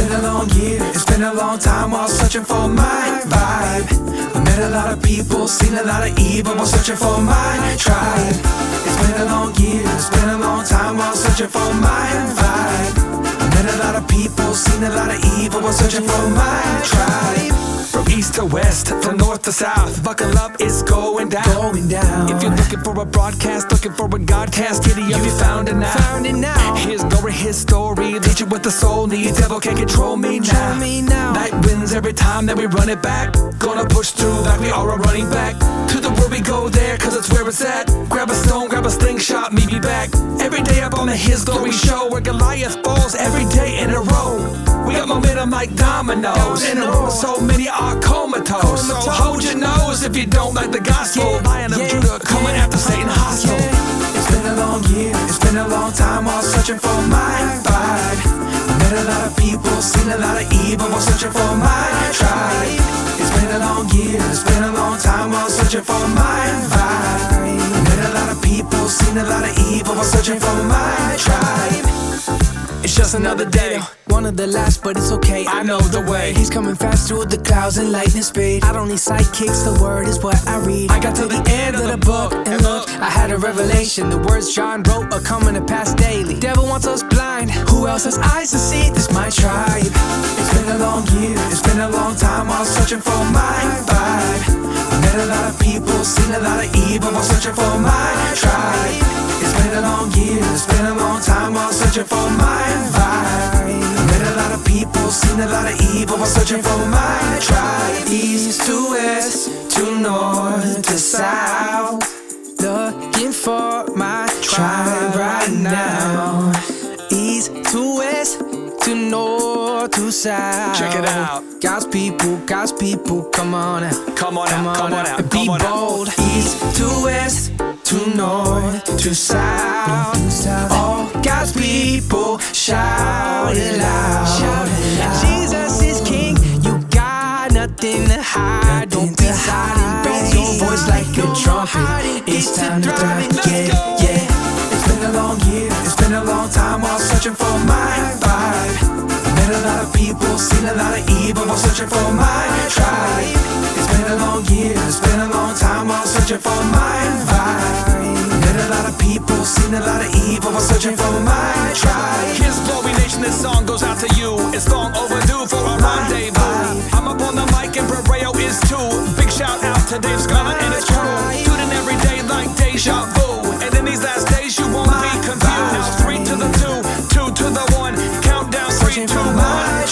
been a long year, it's been a long time while searching for my vibe. I met a lot of people, seen a lot of evil while searching for my tribe. It's been a long year, it's been a long time while searching for my vibe. I met a lot of people, seen a lot of evil while searching for my tribe. From east to west, from north to south, buckle up, it's going down. If you're looking for a broadcast, looking for a godcast, giddy up, you found it now. Here's glory, his story, lead you what the soul needs. Devil can't control me now. Night wins every time that we run it back. Gonna push through like we are running back. To the world we go there, cause it's where it's at. Grab a stone, grab a slingshot, meet me back. Every day up on the His Glory show, where Goliath falls every day in a row. We got momentum like dominoes, in a row so many are comatose. So hold your nose if you don't like the gospel. Lion of Judah coming after Satan hostile. It's been a long year, it's been a long time while searching for my vibe. I met a lot of people, seen a lot of evil while searching for my tribe. It's been a long year, it's been a long time while searching for my vibe. I met a lot of people, seen a lot of evil while searching for my tribe. It's just another day, one of the last, but it's okay. I know the way. He's coming fast through the clouds in lightning speed. I don't need sidekicks, the word is what I read. I got to the end of the book, and look, I had a revelation. The words John wrote are coming to pass daily. Devil wants us blind, who else has eyes to see? This my tribe. It's been a long year, it's been a long time while searching for my vibe. I met a lot of people, seen a lot of evil while searching for my tribe. It's been a long year, it's been a long time while searching for my vibe. I met a lot of people, seen a lot of evil while searching for my tribe. East to west, to north to south, looking for my tribe right now. East to west, to north to south. Check it out. God's people, come on out. Come on out, and be bold. East to west, to north to south. All God's people, shout it loud. Jesus is King, you got nothing to hide. Don't be silent, raise your voice like a trumpet. It's time to thrive, yeah. It's been a long year, it's been a long time while searching for my vibe. I met a lot of people, seen a lot of evil while searching for my tribe. It's been a long year, it's been a long time while searching for my vibe. I met a lot of people, seen a lot of evil while searching for my tribe. His Glory Nation, this song goes out to you. It's long overdue for a rendezvous. I'm up on the mic and Raio is too. Big shout out to Dave Scholar and his crew. Tuning every day like deja vu. And in these last days you won't be confused. 3 to the 2, 2 to the 1. Countdown 3, 2, 1.